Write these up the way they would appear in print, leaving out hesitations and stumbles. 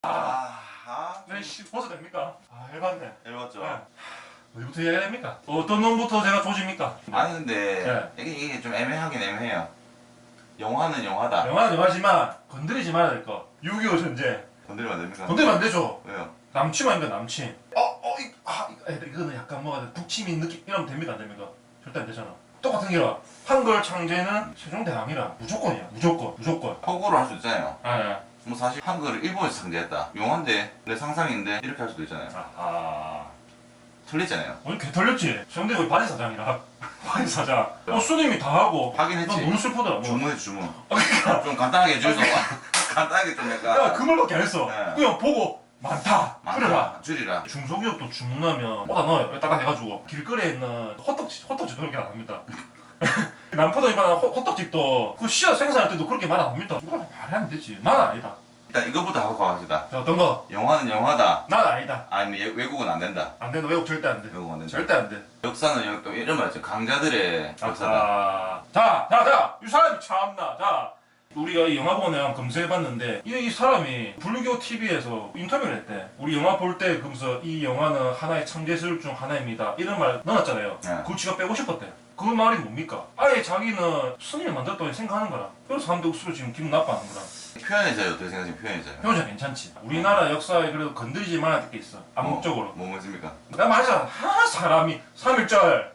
네, 벌써 됩니까? 해봤네. 해봤죠. 네. 어디부터 해야 됩니까? 어떤 놈부터 제가 조집니까? 아니 근데 네. 이게 좀 애매하긴 애매해요. 영화는 영화다. 영화는 영화지만 건드리지 말아야 될 거. 6.25 전쟁. 건드리면 안 됩니까? 건드리면 안 되죠. 왜요? 남침 아닙니까 남침. 이거는 약간 뭐가 북침인 느낌 이러면 됩니까 안 됩니까? 절대 안 되잖아. 똑같은 게라 한글 창제는 세종대왕이라 무조건이야. 무조건. 허구로 할 수 있잖아요. 아, 뭐 사실 한글을 일본에서 창제했다. 용어인데 내 상상인데 이렇게 할 수도 있잖아요. 틀리잖아요. 오늘 개 털렸지. 세종대 거기 바지 사장이라. 바지 사장. 수님이 다 하고. 하긴 했지. 나 너무 슬프더라. 뭐. 주문해 주문. 그러니까. 좀 간단하게 해줘서 간단하게 좀 약간. 야, 그 말밖에 안 했어. 네. 그냥 보고 많다. 줄여라. 줄이라. 중소기업도 주문하면 오다 넣어요. 따가 해가지고 길거리에 있는 호떡집도 그렇게 안 합니다. 남포동에 가는 호떡집도 그 씨앗 생산할 때도 그렇게 말 안 합니다. 이거 말이 안 되지. 난 아니다. 일단 이거부터 하고 가봅시다. 자, 어떤 거? 영화는 영화다. 난 아니다. 아니면 외국은 안 된다. 안 된다. 외국 절대 안 돼. 외국은 안 된다. 절대 안 돼. 역사는 또 이런 말 있죠. 강자들의 역사다. 자, 이 사람이 참나. 자, 우리가 이 영화 보고 내가 검색해봤는데 이 사람이 불교 TV에서 인터뷰를 했대. 우리 영화 볼 때 그러면서 이 영화는 하나의 창제술 중 하나입니다. 이런 말 넣어놨잖아요. 네. 그걸 지가 빼고 싶었대. 그 말이 뭡니까? 아예 자기는 스님을 만들었다고 생각하는 거라. 그래서 사람들 스스로 지금 기분 나빠하는 거라. 표현해져요. 어떻게 생각하시면 표현해져요. 표현자 괜찮지. 우리나라 역사에 그래도 건드리지 말아야 될 게 있어. 암묵적으로. 뭐 있습니까? 나 말하잖아. 사람이 3.1절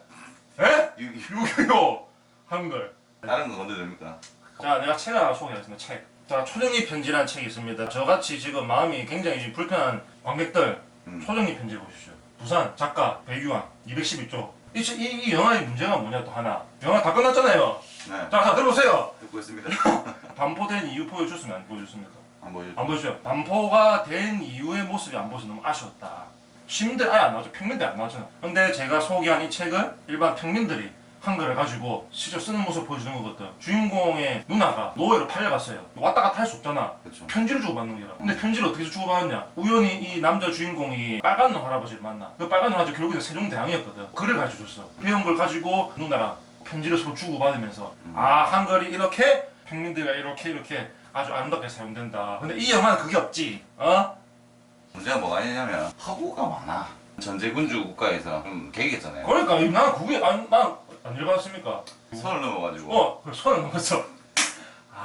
에? 6.25 한글. 다른 거 건드려도 됩니까? 자, 내가 책을 하나 소개하겠습니다. 책. 자, 초정리 편지라는 책이 있습니다. 저같이 지금 마음이 굉장히 지금 불편한 관객들 초정리 편지 보십시오. 부산 작가 배유한 211조. 이 영화의 문제가 뭐냐 또 하나. 영화 다 끝났잖아요. 네. 자, 들어보세요. 듣고 있습니다. 반포된 이유 보여줬으면 안 보여줬습니까? 안 보여줘. 안 보여줘요. 반포가 된 이후의 모습이 안 보여서 너무 아쉬웠다. 시민들 아예 안 나오죠. 평민들 안 나오잖아. 근데 제가 소개한 이 책은 일반 평민들이 한글을 가지고 실제로 쓰는 모습을 보여주는 거거든. 주인공의 누나가 노예로 팔려갔어요. 왔다 갔다 할 수 없잖아. 그렇죠. 편지를 주고받는 거라. 근데 편지를 어떻게 주고받았냐? 우연히 이 남자 주인공이 빨간 눈 할아버지를 만나. 그 빨간 눈 할아버지 결국에 세종대왕이었거든. 글을 가르쳐 줬어. 배운 걸 가지고 누나랑 편지를 서로 주고받으면서 한글이 이렇게 평민들과 이렇게 아주 아름답게 사용된다. 근데 이 영화는 그게 없지. 문제가 뭐가 있냐면 허구가 많아. 전제군주 국가에서 좀 개기했잖아요. 그러니까 난 그게 안 읽어봤습니까? 선을 넘어가지고. 그 선을 넘었어.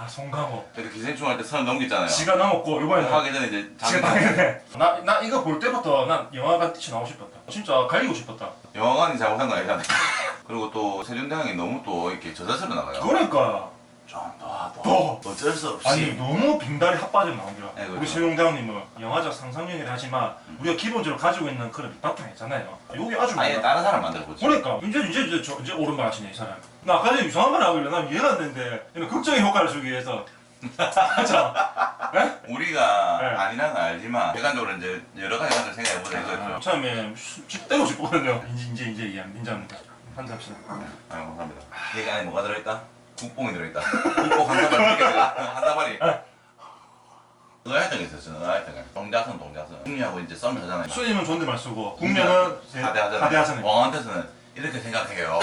송강호. 그래도 기생충 할 때 선을 넘겼잖아요. 지가 넘었고 이번에는 하기 전에 이제 지가 당연해. 나 이거 볼 때부터 난 영화관 뛰쳐나오고 싶었다. 진짜 갈리고 싶었다. 영화관이 잘못한 거 아니잖아요. 그리고 또 세종대왕이 너무 또 이렇게 저자세로 나가요. 그러니까 더 어쩔 수 없이. 아니 너무 빙다리 핫바지로 나온 거야. 네, 그렇죠. 우리 세종대왕님은 영화적 상상력이라 하지만 우리가 기본적으로 가지고 있는 그런 밑바탕이잖아요. 여기 아주 아예 다른 사람 만들어보지. 그러니까 이제 옳은 말 하시네 이 사람. 나 아까 전에 이상한 말 하길래 난 이해가 안 되는데 이런 극적인 효과를 주기 위해서 맞죠? 네? 우리가 네. 아니라는 건 알지만 객관적으로 이제 여러 가지 관점을 생각해보자 이거죠. 처음에 때리고 싶거든요. 이제 인자입니다. 한잔 합시다. 감사합니다. 얘기 안에 뭐가 들어있다? 국뽕이 들어있다. 국뽕 한 사발 한 사발이. 그거 했던 게 있었죠. 그거 했던 게. 동자선. 국리하고 이제 썸을 하잖아요. 수님은 존댓말 쓰고 국면은 하대하잖아요. 왕한테서는 이렇게 생각해요.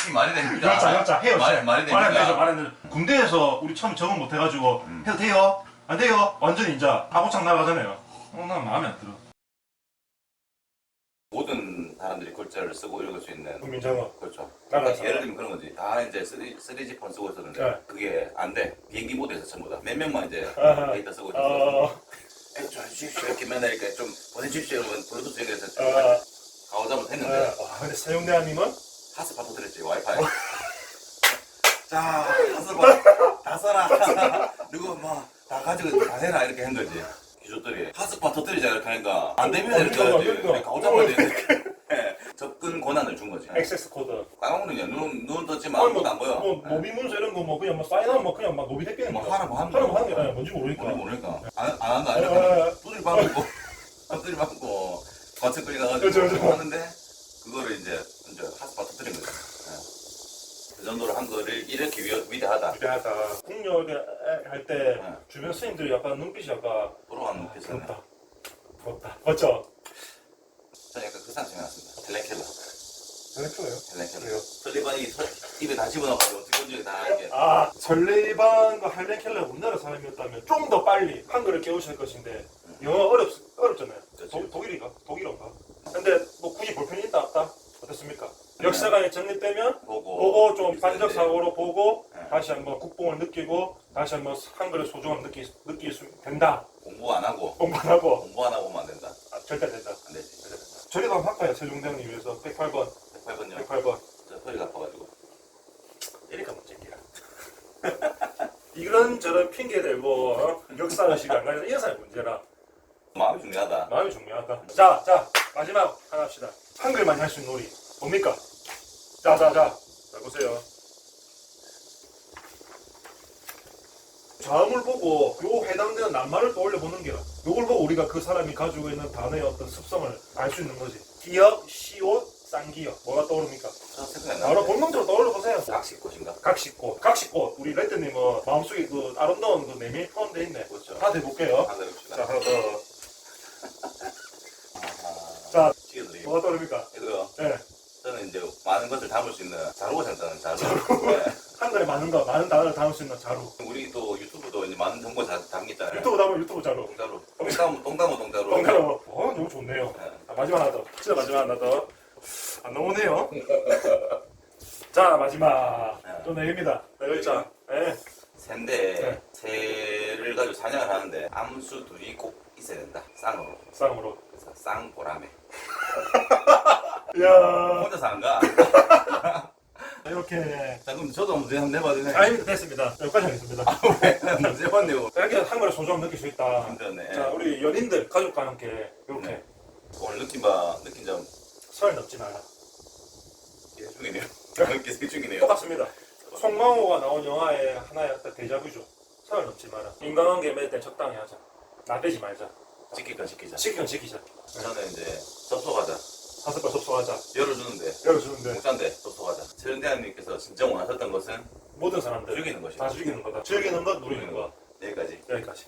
이 말이 됩니까? 여자 해요. 말이 됩니까? 말 안 되죠. 군대에서 우리 처음 적응 못 해가지고 해도 돼요? 안 돼요? 완전히 이제 아고창 나가잖아요. 난 마음에 안 들어. 모든 사람들이 글자를 쓰고 읽을 수 있는 국민정어. 그렇죠. 따라서. 예를 들면 그런 거지. 다 이제 3G 폰 쓰고 있었는데 네. 그게 안 돼. 비행기 모드에서 전부 다. 몇 명만 이제 데이터 쓰고 있었어. 좀 해주십시오. 이렇게 맨날 이렇게 좀 보내주십시오. 이러면 블루투스 연결해서 좀 가오잡을 했는데 근데 세종대왕님은 핫스팟 터뜨렸지. 와이파이. 자, 핫스팟 다 써라. 그리고 뭐 다 가지고 다 해라 이렇게 한 거지. 기술들이 핫스팟 터뜨리자 이렇게 하니까 안 되면 이렇게 해야지. 가오잡아야 돼. 접근 권한을 준 거지. 액세스 코드. 까먹는 눈 떴지만 아무것도 안 보여. 노비 문서 이런 거 그냥 사인하면 그냥 노비 택배는 뭐 하는 거 하는 게 뭔지 모르니까. 모르니까 안 한다 이렇게 두드리 맞고 거쳐 끌려가가지고 하는데 그거를 이제 핫스팟 터뜨린 거지. 그 정도로 한 거를 이렇게 위대하다. 국력을 할 때 주변 스님들이 약간 눈빛이 약간 부러워하는 눈빛이네. 부럽다. 맞죠? 저는 약간 그 상상이 났습니다. 블랙킬러. 헬렌켈러요? 헬렌켈러. 그래요. 설리반이 입에 다 집어넣어가지고 뒷건조기 다 이렇게. 아, 설레이반과 헬렌켈러가 우리나라 사람이었다면 좀 더 빨리 한글을 깨우실 것인데 영어 어렵잖아요. 그렇죠. 독일어인가? 근데 뭐 굳이 볼 편이 있다 없다? 어떻습니까? 역사가 정립되면 보고 좀 반적 사고로 보고 네. 다시 한번 국뽕을 느끼고 다시 한번 한글의 소중함을 느낄 수 된다. 공부 안 하고 공부 안 하고 공부 안 하고 오면 안 된다. 절대 안 된다. 안 되지. 저리도 한번 할까요? 세종대왕님 위해서 108번 108번요. 108번 저 허리가 아파가지고. 이러니까 문제기야. 이런저런 핑계 대고 역사의식이 안 가는 이런 사람이 문제라. 마음이 중요하다. 마음이 중요하다. 자 마지막 하나 합시다. 한글만 할 수 있는 놀이 뭡니까? 자 보세요. 자음을 보고 요 해당되는 낱말을 떠올려 보는 게 요걸 보고 우리가 그 사람이 가지고 있는 단어의 어떤 습성을 알 수 있는 거지. 기역, 시옷, 쌍기역 뭐가 떠오릅니까? 저 생각이 안 바로 나는데. 본명대로 떠올려 보세요. 각식꽃인가? 각식꽃. 우리 레드님은 마음속에 그 아름다운 그 내면이 포함되어 있네. 그렇죠. 하나 더 해볼게요. 한번 해봅시다. 자, 하나 더. 아하. 자, 치켜드리고. 뭐가 떠오릅니까? 이거요. 네. 저는 이제 많은 것을 담을 수 있는 자루가 생각나는 자루. 네. 한글에 많은 단어를 담을 수 있는 자루. 우리 또 유튜브도 이제 많은 정보 담기잖아요. 유튜브 담으면 유튜브 자루. 동자루. 똥다무. 똥가루. 너무 좋네요. 네. 마지막 하나 더. 진짜 마지막 하나 더. 안 나오네요. 자, 마지막. 또 네 개입니다. 네 글자. 네. 새인데 네. 새를 가지고 사냥을 하는데 암수 둘이 꼭 있어야 된다. 쌍으로. 쌍으로. 그래서 쌍보라매. 이야. 혼자 사는가? 이렇게. 자 그럼 저도 한번 내봐도 되나요? 아닙니다. 됐습니다. 여기까지 하겠습니다. 왜? 문제 봤네요. 이렇게 한글의 소중함 느낄 수 있다. 힘드네. 자, 우리 연인들, 가족과 함께 이렇게 네. 오늘 느낀 점 설 넘지 말라. 계속이네요. 계속이네요. 똑같습니다. 송강호가 나온 영화의 하나의 어떤 데자뷰죠. 설 넘지 마라. 인간관계 맺을 때 적당히 하자. 나대지 말자. 지킬 건 지키자. 지키건 지키자. 저는 이제 접속하자. 5번 접속하자. 열어주는데 열어주는데 공짜인데 접속하자. 최은대장님께서 진짜 원하셨던 것은 모든 사람들 즐기는 것이다. 다 즐기는 거다. 즐기는 것, 누리는 것. 여기까지. 여기까지.